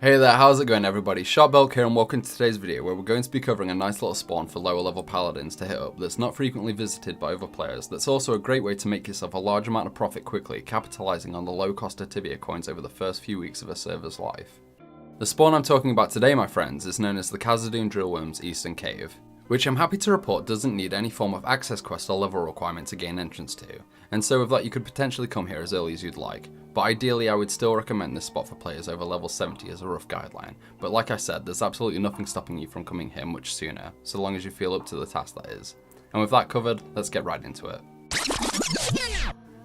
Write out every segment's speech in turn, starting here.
Hey there, how's it going everybody? SHARKBELK here and welcome to today's video where we're going to be covering a nice little spawn for lower level paladins to hit up that's not frequently visited by other players, that's also a great way to make yourself a large amount of profit quickly, capitalizing on the low cost of Tibia coins over the first few weeks of a server's life. The spawn I'm talking about today, my friends, is known as the Kazordoon Drillworms Eastern Cave, which I'm happy to report doesn't need any form of access quest or level requirement to gain entrance to, and so with that you could potentially come here as early as you'd like. But ideally I would still recommend this spot for players over level 70 as a rough guideline, but like I said, there's absolutely nothing stopping you from coming here much sooner, so long as you feel up to the task that is. And with that covered, let's get right into it.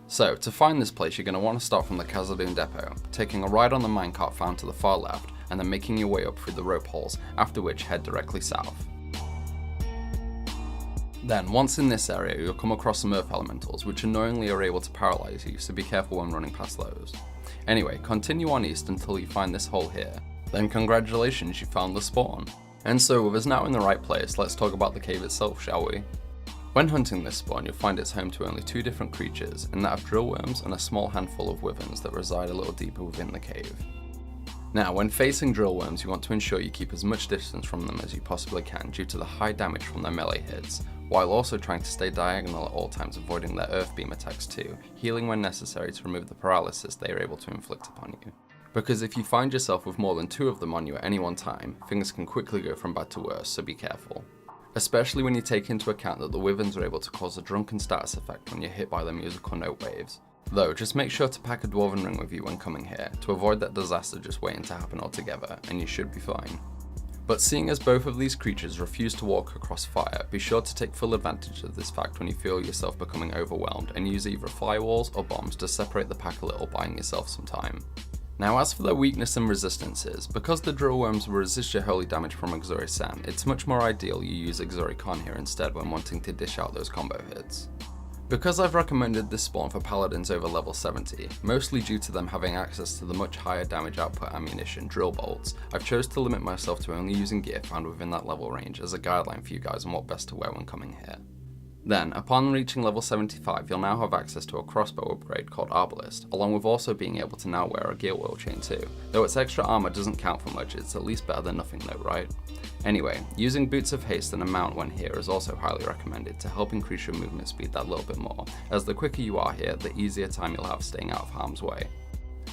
So, to find this place you're going to want to start from the Kazordoon depot, taking a ride on the minecart found to the far left, and then making your way up through the rope holes, after which head directly south. Then, once in this area, you'll come across some earth elementals, which annoyingly are able to paralyze you, so be careful when running past those. Anyway, continue on east until you find this hole here. Then congratulations, you found the spawn. And so, with us now in the right place, let's talk about the cave itself, shall we? When hunting this spawn, you'll find it's home to only two different creatures, and that of drillworms and a small handful of wyverns that reside a little deeper within the cave. Now, when facing drillworms, you want to ensure you keep as much distance from them as you possibly can due to the high damage from their melee hits, while also trying to stay diagonal at all times, avoiding their earth beam attacks too, healing when necessary to remove the paralysis they are able to inflict upon you. Because if you find yourself with more than two of them on you at any one time, things can quickly go from bad to worse, so be careful. Especially when you take into account that the wyverns are able to cause a drunken status effect when you're hit by their musical note waves. Though, just make sure to pack a dwarven ring with you when coming here, to avoid that disaster just waiting to happen altogether, and you should be fine. But seeing as both of these creatures refuse to walk across fire, be sure to take full advantage of this fact when you feel yourself becoming overwhelmed, and use either firewalls or bombs to separate the pack a little, buying yourself some time. Now as for their weakness and resistances, because the drillworms will resist your holy damage from Auxiliary Sand, it's much more ideal you use Auxiliary Con here instead when wanting to dish out those combo hits. Because I've recommended this spawn for paladins over level 70, mostly due to them having access to the much higher damage output ammunition, drill bolts, I've chose to limit myself to only using gear found within that level range as a guideline for you guys on what best to wear when coming here. Then, upon reaching level 75, you'll now have access to a crossbow upgrade called Arbalist, along with also being able to now wear a gear wheel chain too. Though its extra armor doesn't count for much, it's at least better than nothing though, right? Anyway, using Boots of Haste and a mount when here is also highly recommended to help increase your movement speed that little bit more, as the quicker you are here, the easier time you'll have staying out of harm's way.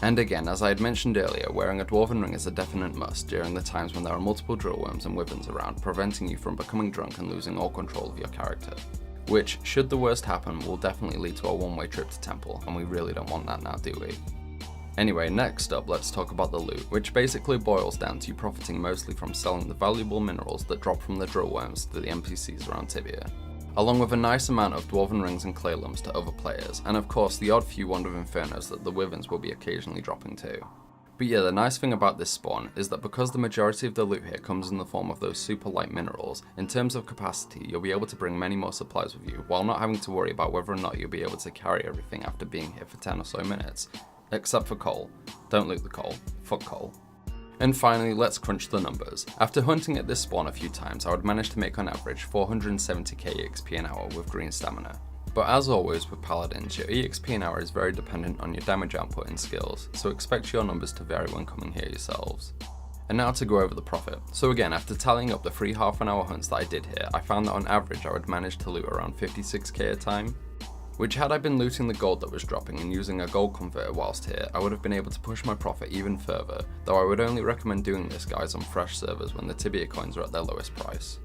And again, as I had mentioned earlier, wearing a dwarven ring is a definite must during the times when there are multiple drillworms and wyverns around, preventing you from becoming drunk and losing all control of your character. Which, should the worst happen, will definitely lead to a one-way trip to temple, and we really don't want that now, do we? Anyway, next up, let's talk about the loot, which basically boils down to you profiting mostly from selling the valuable minerals that drop from the drillworms to the NPCs around Tibia, along with a nice amount of dwarven rings and clay lumps to other players, and of course the odd few Wand of Infernos that the wyverns will be occasionally dropping too. But yeah, the nice thing about this spawn is that because the majority of the loot here comes in the form of those super light minerals, in terms of capacity you'll be able to bring many more supplies with you, while not having to worry about whether or not you'll be able to carry everything after being here for 10 or so minutes. Except for coal. Don't loot the coal. Fuck coal. And finally, let's crunch the numbers. After hunting at this spawn a few times, I would manage to make on average 470k XP an hour with green stamina. But as always with paladins, your EXP an hour is very dependent on your damage output and skills, so expect your numbers to vary when coming here yourselves. And now to go over the profit. So again, after tallying up the 3 half-an-hour hunts that I did here, I found that on average I would manage to loot around 56k a time. Which, had I been looting the gold that was dropping and using a gold converter whilst here, I would have been able to push my profit even further, though I would only recommend doing this guys on fresh servers when the Tibia coins are at their lowest price.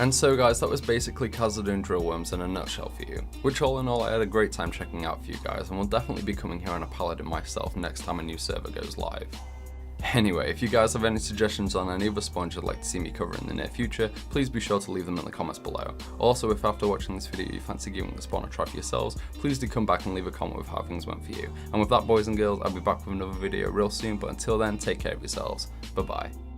And so guys, that was basically Kazordoon Drillworms in a nutshell for you, which all in all I had a great time checking out for you guys, and will definitely be coming here on a paladin myself next time a new server goes live. Anyway, if you guys have any suggestions on any other spawns you'd like to see me cover in the near future, please be sure to leave them in the comments below. Also, if after watching this video you fancy giving the spawn a try for yourselves, please do come back and leave a comment with how things went for you. And with that boys and girls, I'll be back with another video real soon, but until then, take care of yourselves. Bye bye.